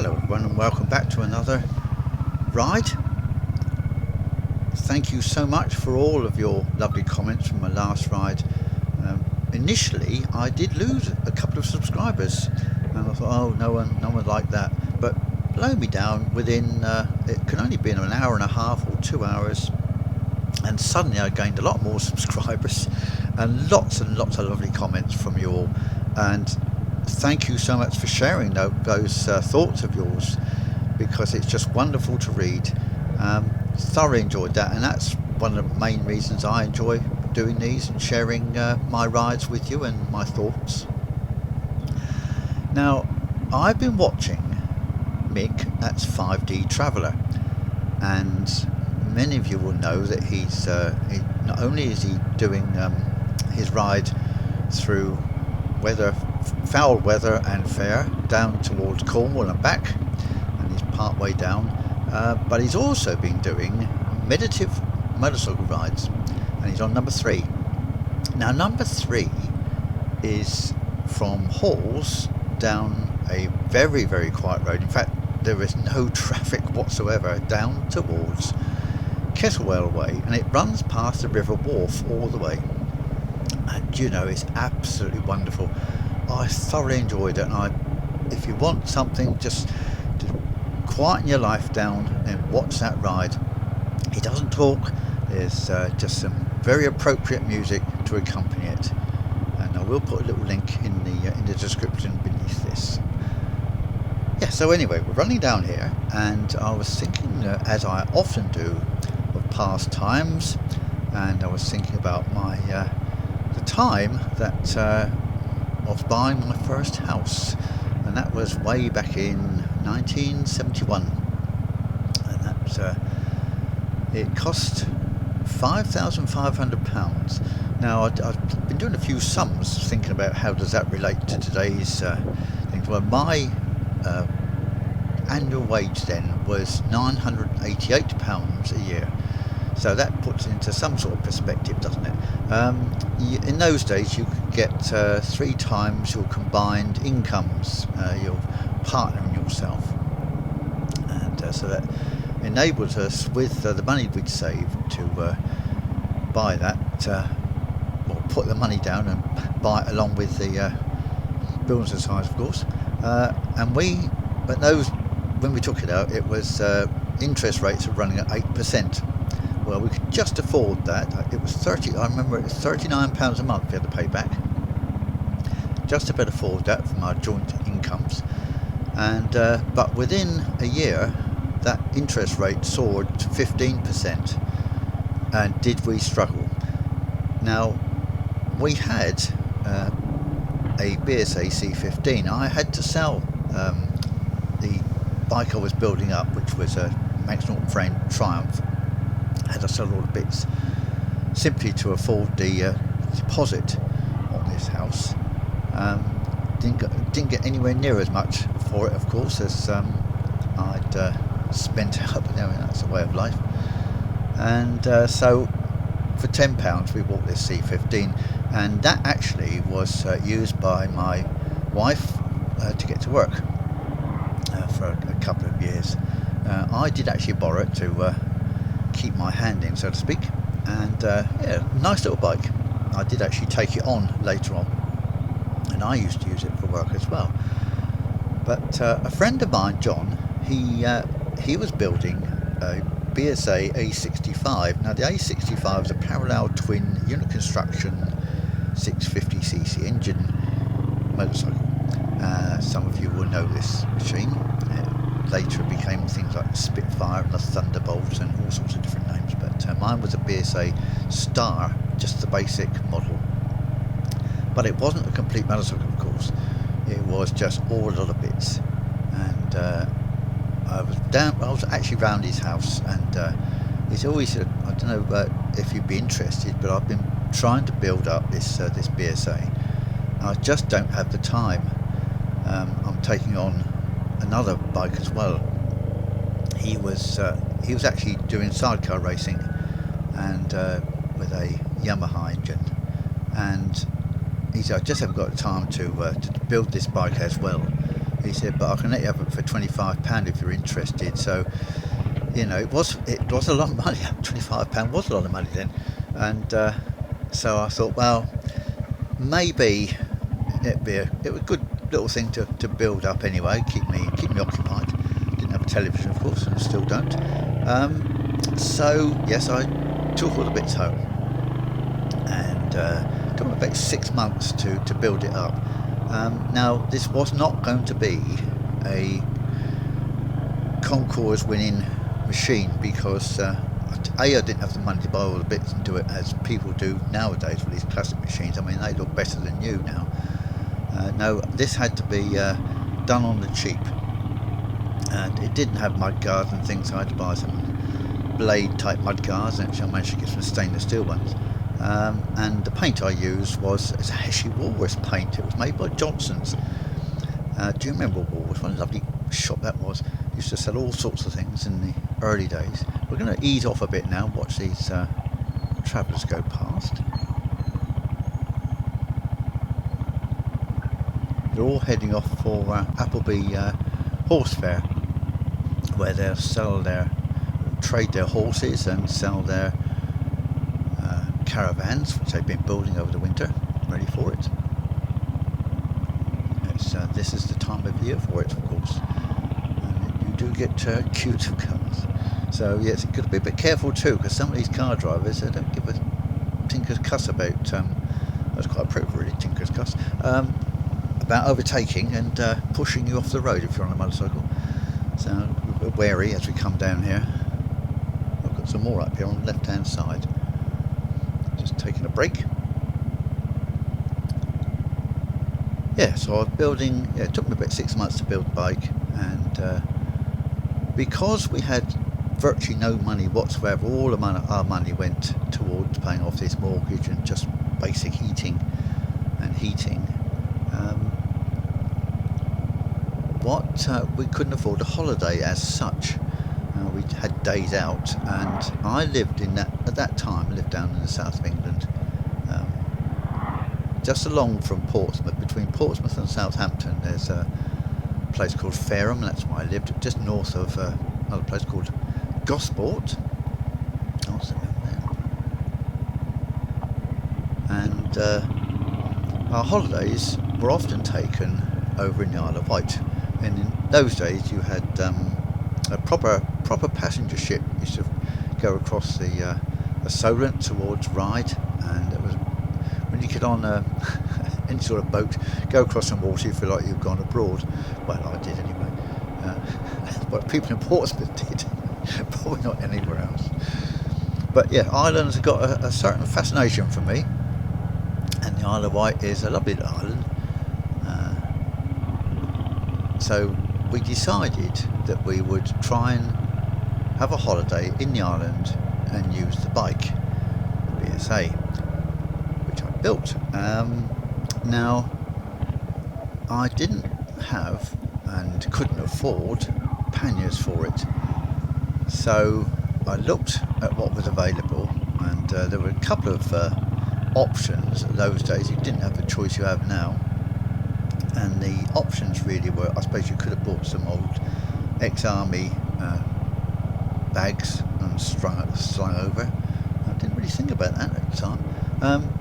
Hello everyone and welcome back to another ride. Thank you so much for all of your lovely comments from my last ride. Initially I did lose a couple of subscribers and I thought, oh, no one liked that, but blow me down within it can only be an hour and a half or 2 hours, and suddenly I gained a lot more subscribers and lots of lovely comments from you all. And thank you so much for sharing those thoughts of yours, because it's just wonderful to read. Thoroughly enjoyed that, and that's one of the main reasons I enjoy doing these and sharing my rides with you and my thoughts. Now, I've been watching Mick, that's 5D Traveller, and many of you will know that he's not only is he doing his ride through foul weather and fair down towards Cornwall and back, and he's part way down, but he's also been doing Meditative Motorcycle Rides, and he's on number 3. Now number 3 is from Halls down a very quiet road. In fact, there is no traffic whatsoever down towards Kettlewell Way, and it runs past the River Wharf all the way. And you know, it's absolutely wonderful. I thoroughly enjoyed it, and if you want something just to quieten your life down, then watch that ride. He doesn't talk, there's just some very appropriate music to accompany it, and I will put a little link in the description beneath this. Yeah, so anyway, we're running down here, and I was thinking, as I often do, of past times, and I was thinking about the time that I was buying my first house, and that was way back in 1971, and that it cost £5,500. Now I've been doing a few sums, thinking about how does that relate to today's things. Well, my annual wage then was £988 a year. So that puts it into some sort of perspective, doesn't it? In those days you could get 3 times your combined incomes, your partner and yourself. And so that enabled us, with the money we'd saved, to buy that, or put the money down and buy it along with the building society, of course. And when we took it out, it was interest rates were running at 8%. Well, we could just afford that. It was I remember it was £39 a month we had to pay back. Just about afford that from our joint incomes. And but within a year, that interest rate soared to 15%. And did we struggle? Now, we had a BSA C15. I had to sell the bike I was building up, which was a Max Norton frame Triumph. I had to sell all the bits simply to afford the deposit on this house. Didn't get anywhere near as much for it, of course, as I'd spent out, but anyway, that's the way of life. And so for £10 we bought this C15, and that actually was used by my wife to get to work for a couple of years. I did actually borrow it to keep my hand in, so to speak, and yeah, nice little bike. I did actually take it on later on, and I used to use it for work as well. But a friend of mine, John, he was building a BSA A65. Now the A65 is a parallel twin unit construction 650cc engine motorcycle. Some of you will know this machine. Later it became things like the Spitfire and the Thunderbolt and all sorts of different names, but mine was a BSA Star, just the basic model. But it wasn't a complete motorcycle, of course. It was just all other bits. And I was actually round his house, and he's always said, I don't know if you'd be interested, but I've been trying to build up this BSA. I just don't have the time. I'm taking on another bike as well. He was actually doing sidecar racing, and with a Yamaha engine, and he said, I just haven't got time to build this bike as well. he said, but I can let you have it for £25 if you're interested. So, you know, it was a lot of money. £25 was a lot of money then. And so I thought, well, maybe it was a good little thing to build up anyway, keep me occupied. Didn't have a television, of course, and still don't. So yes, I took all the bits home, and took me about 6 months to build it up. Now, this was not going to be a concours winning machine because I didn't have the money to buy all the bits and do it as people do nowadays with these classic machines. I mean, they look better than new now. No, this had to be done on the cheap, and it didn't have mud guards and things, so I had to buy some blade type mud guards, and actually I managed to get some stainless steel ones. And the paint I used it's actually Walrus paint. It was made by Johnson's. Do you remember Walrus? What a lovely shop that was. Used to sell all sorts of things in the early days. We're going to ease off a bit now, watch these travellers go past. They're all heading off for Appleby Horse Fair, where they'll trade their horses and sell their caravans, which they've been building over the winter, ready for it. This is the time of year for it, of course. And you do get queues of cars. So yes, you've got to be a bit careful too, because some of these car drivers, they don't give a tinker's cuss about, that's quite appropriate really, tinker's cuss, about overtaking and pushing you off the road if you're on a motorcycle. So we're wary as we come down here. I've got some more up here on the left hand side. Just taking a break. Yeah, so I was building, it took me about 6 months to build the bike, and because we had virtually no money whatsoever, all of our money went towards paying off this mortgage and just basic heating. We couldn't afford a holiday as such. We had days out, and I lived at that time down in the south of England, just along from Portsmouth. Between Portsmouth and Southampton there's a place called Fareham, that's where I lived, just north of another place called Gosport. What's the name there? And our holidays were often taken over in the Isle of Wight, and in those days you had a proper passenger ship used to go across the Solent towards Ryde, and it was when you get on any sort of boat, go across some water, you feel like you've gone abroad. Well, I did anyway. But people in Portsmouth did, probably not anywhere else. But yeah, Ireland has got a certain fascination for me, and the Isle of Wight is a lovely little island. So we decided that we would try and have a holiday in the island and use the bike, the BSA, which I built. Now, I didn't have and couldn't afford panniers for it, so I looked at what was available, and there were a couple of options in those days. You didn't have the choice you have now. And the options really were, I suppose you could have bought some old ex-army bags and slung over. I didn't really think about that at the time.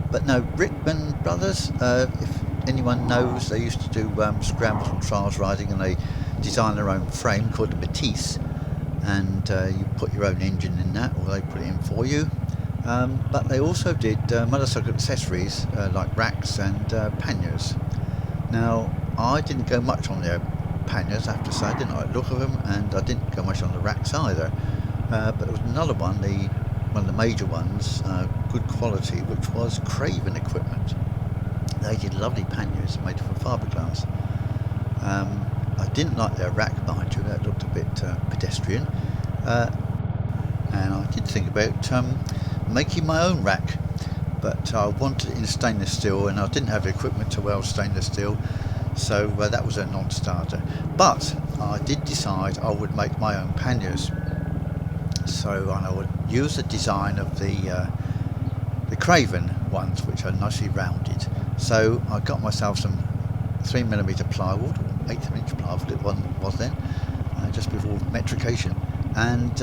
But no, Rickman Brothers, if anyone knows, they used to do scrambles and trials riding, and they designed their own frame called the Matisse, and you put your own engine in that, or they put it in for you. But they also did motorcycle accessories like racks and panniers. Now, I didn't go much on their panniers, I have to say. I didn't like the look of them, and I didn't go much on the racks either. But there was another one, one of the major ones, good quality, which was Craven equipment. They did lovely panniers made from fiberglass. I didn't like their rack behind you, that looked a bit pedestrian. And I did think about making my own rack, but I wanted it in stainless steel, and I didn't have the equipment to weld stainless steel, so that was a non-starter. But I did decide I would make my own panniers, so I would use the design of the Craven ones, which are nicely rounded. So I got myself some 3mm plywood, 1/8 of an inch plywood it was then, just before metrication, and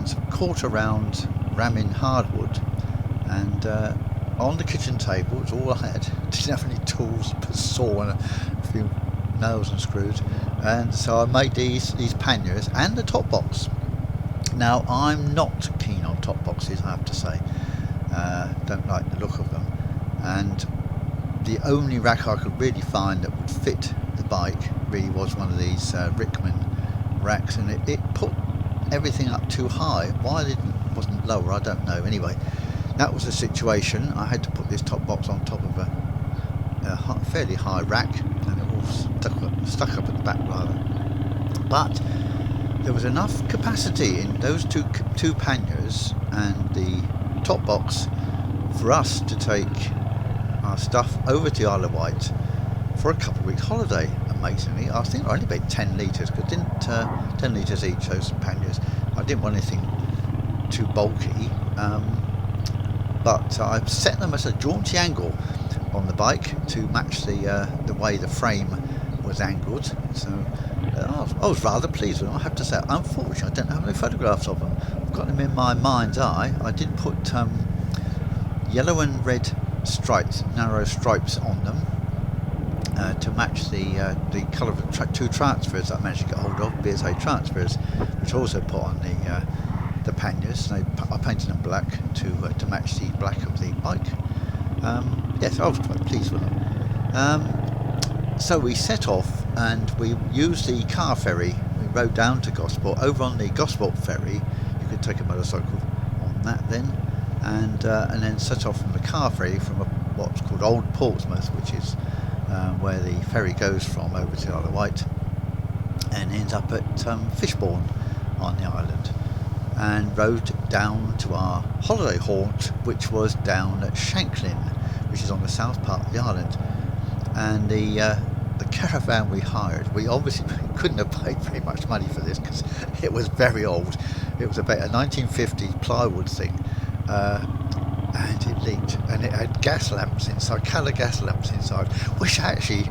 some quarter round ramming hardwood, and on the kitchen table was all I had. Didn't have any tools, but a saw and a few nails and screws, and so I made these panniers and the top box. Now, I'm not keen on top boxes, I have to say. Don't like the look of them, and the only rack I could really find that would fit the bike really was one of these Rickman racks, and it put everything up too high. Why it wasn't lower, I don't know. Anyway, that was the situation. I had to put this top box on top of a fairly high rack, and it all stuck up at the back rather. But there was enough capacity in those two panniers and the top box for us to take our stuff over to the Isle of Wight for a couple of weeks holiday. Amazingly, I think I only made 10 litres, because 10 litres each, those panniers. I didn't want anything too bulky, but I set them at a jaunty angle on the bike to match the way the frame was angled. So I was rather pleased with them, I have to say. Unfortunately, I don't have any photographs of them. I've got them in my mind's eye. I did put yellow and red stripes, narrow stripes on them, to match the colour of the two transfers that I managed to get hold of, BSA transfers, which I also put on the panniers. I painted them black to match the black of the bike. Yes, I was quite pleased with them. So we set off and we used the car ferry. We rode down to Gosport. Over on the Gosport ferry, you could take a motorcycle on that then, and then set off from the car ferry from what's called Old Portsmouth, which is where the ferry goes from over to the Isle of Wight, and ends up at Fishbourne on the island, and rode down to our holiday haunt, which was down at Shanklin, which is on the south part of the island. And the caravan we hired, we obviously couldn't have paid very much money for this because it was very old. It was about a 1950s plywood thing, and it leaked, and it had gas lamps inside, colour gas lamps inside, which actually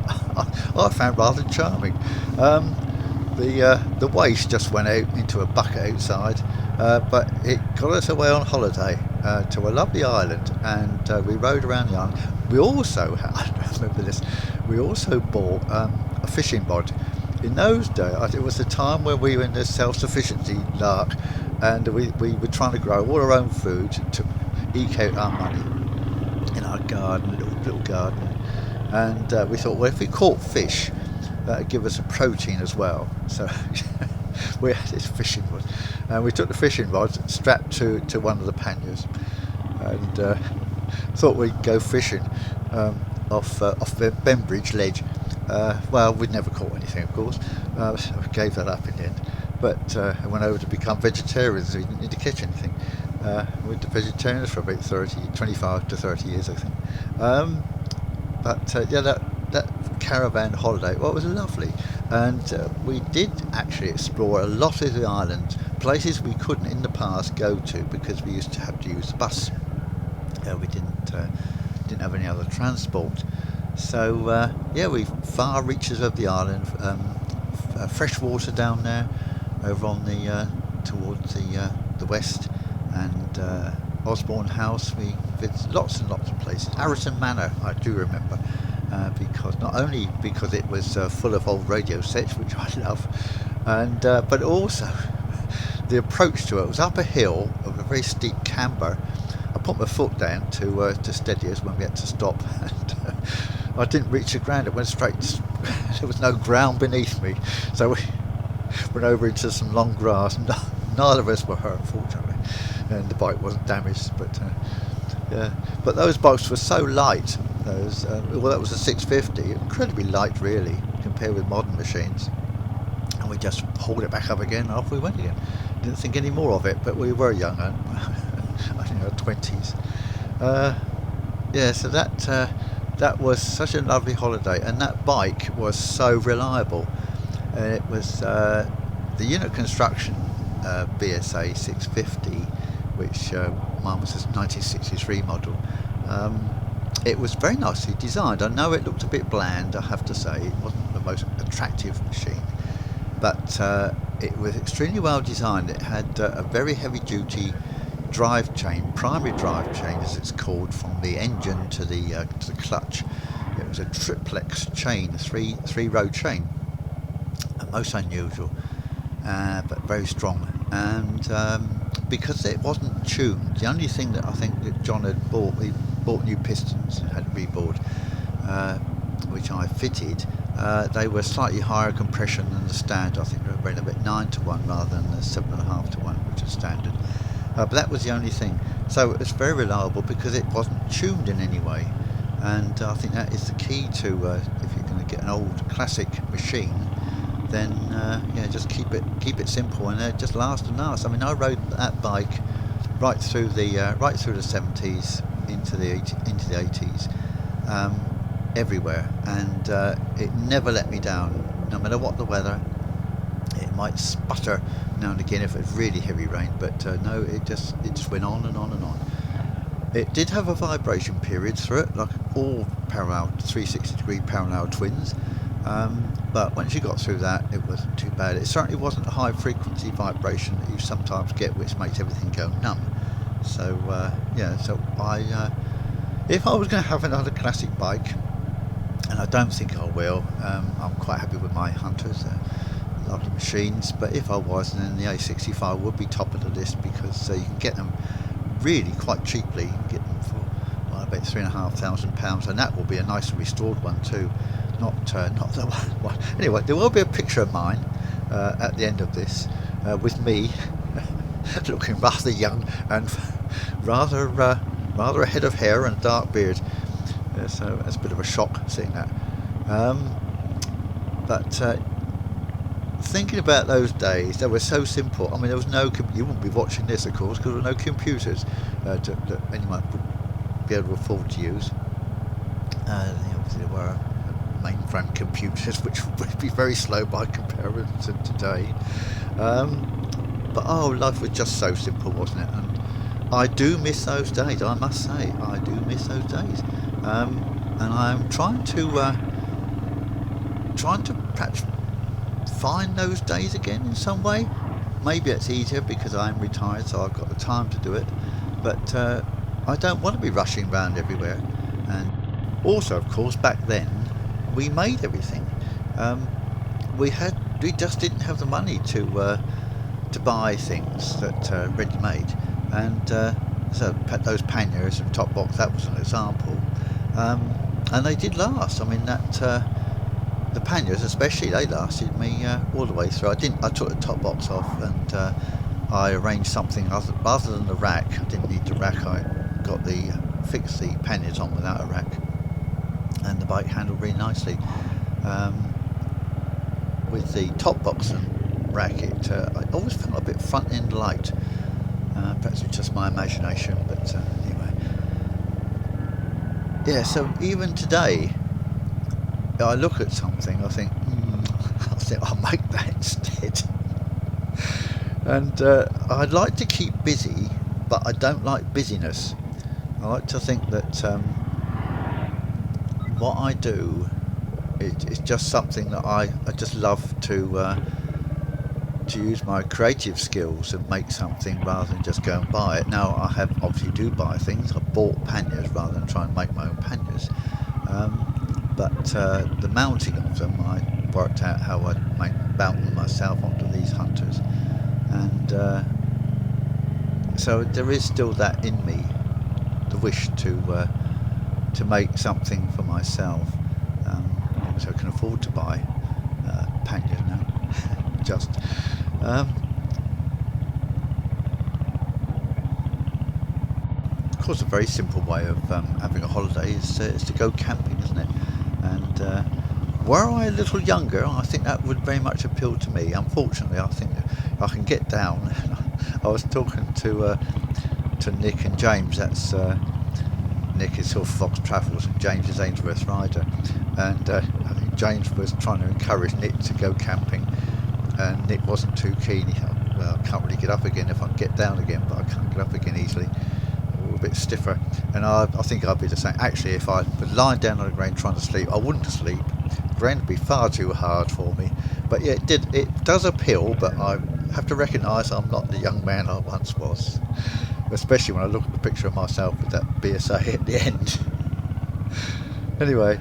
I found rather charming. The waste just went out into a bucket outside, but it got us away on holiday to a lovely island, and we rode around the island. We also, I remember this, we also bought a fishing rod. In those days, it was the time when we were in the self-sufficiency lark, and we were trying to grow all our own food to eke out our money in our garden, little garden, and we thought, well, if we caught fish, that would give us a protein as well. So we had this fishing rod, and we took the fishing rod strapped to one of the panniers, and thought we'd go fishing off the Bembridge ledge. Well, we'd never caught anything, of course. We gave that up in the end, but I went over to become vegetarians, so we didn't need to catch anything. We were vegetarians for about 25 to 30 years, I think. But yeah, that caravan holiday, well, it was lovely, and we did actually explore a lot of the island, places we couldn't in the past go to because we used to have to use the bus. We didn't have any other transport. So yeah, we far reaches of the island, fresh water down there, over on the towards the west, and Osborne House. We visited lots and lots of places. Arrowton Manor, I do remember, because not only because it was full of old radio sets, which I love, and but also the approach to it was up a hill of a very steep camber. I put my foot down to steady us when we had to stop, and I didn't reach the ground. It went straight. There was no ground beneath me, so we went over into some long grass. Neither of us were hurt, fortunately, and the bike wasn't damaged. But yeah, but those bikes were so light. Those well, that was a 650, incredibly light, really, compared with modern machines. And we just hauled it back up again, and off we went again. Didn't think any more of it, but we were young, I think our 20s. Yeah, so that was such a lovely holiday, and that bike was so reliable. And it was the unit construction BSA 650, which mine was a 1963 model. It was very nicely designed. I know it looked a bit bland, I have to say. It wasn't the most attractive machine. But it was extremely well designed. It had a very heavy duty drive chain, primary drive chain as it's called, from the engine to the clutch. It was a triplex chain, a three row chain, most unusual, but very strong. And because it wasn't tuned, the only thing that I think that John had bought, he bought new pistons and had reboard, which I fitted. They were slightly higher compression than the standard. I think they were around about 9-1 rather than the 7.5-1, which is standard. But that was the only thing. So it's very reliable because it wasn't tuned in any way. And I think that is the key to if you're going to get an old classic machine, then just keep it simple, and it just last and last. I mean, I rode that bike right through the 70s into the 80s, everywhere, and it never let me down, no matter what the weather. It might sputter now and again if it's really heavy rain, but no, it just went on and on and on. It did have a vibration period through it, like all parallel 360-degree parallel twins, but once you got through that, it wasn't too bad. It certainly wasn't a high frequency vibration that you sometimes get, which makes everything go numb. So so if I was going to have another classic bike, and I don't think I will, I'm quite happy with my Hunters, lovely machines, but if I was, then the A65 would be top of the list, because you can get them really quite cheaply. You can get them for about £3,500, and that will be a nice restored one too, not the one. Anyway, there will be a picture of mine at the end of this, with me looking rather young and rather a head of hair and a dark beard, so it's a bit of a shock seeing that. But thinking about those days, they were so simple. I mean, there was no, you wouldn't be watching this, of course, because there were no computers that anyone would be able to afford to use. Obviously there were mainframe computers, which would be very slow by comparison to today. But life was just so simple, wasn't it? And I do miss those days, I must say. I do miss those days. And I'm trying to perhaps find those days again in some way. Maybe it's easier because I'm retired, so I've got the time to do it. But I don't want to be rushing around everywhere. And also, of course, back then we made everything. We just didn't have the money to buy things that ready-made, and so those panniers and top box, that was an example, and they did last. I mean, that the panniers especially, they lasted me all the way through. I took the top box off, and I arranged something rather than the rack. I didn't need the rack. I got fixed the panniers on without a rack, and the bike handled really nicely. With the top box and rack, I always felt a bit front end light. Perhaps it's just my imagination, but anyway. Yeah, so even today, I look at something, I think I'll make that instead. And I'd like to keep busy, but I don't like busyness. I like to think that what I do is just something that I just love to use my creative skills and make something rather than just go and buy it. Now, I obviously do buy things. I bought panniers rather than try and make my own panniers. But the mounting of them, I worked out how I'd mount them myself onto these Hunters. And so there is still that in me, the wish to make something for myself. So I can afford to buy panniers now. Just of course, a very simple way of having a holiday is to go camping, isn't it? And were I a little younger, I think that would very much appeal to me. Unfortunately, I think I can get down. I was talking to Nick and James. That's Nick is sort of Fox Travels and James is Ainsworth Rider, and I think James was trying to encourage Nick to go camping, and Nick wasn't too keen. He thought, well, I can't really get up again if I can get down again, but I can't get up again easily. A bit stiffer. And I think I'd be the same. Actually, if I was lying down on the ground trying to sleep, I wouldn't sleep. going to be far too hard for me. But yeah, it does appeal, but I have to recognise I'm not the young man I once was, especially when I look at the picture of myself with that BSA at the end. Anyway,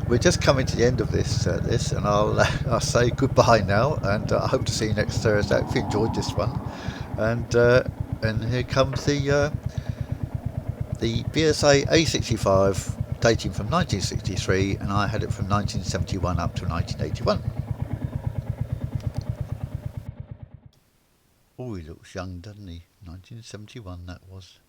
we're just coming to the end of this, and I'll say goodbye now, and I hope to see you next Thursday if you enjoyed this one. And here comes the BSA A65, dating from 1963, and I had it from 1971 up to 1981. Oh, he looks young, doesn't he? 1971 that was.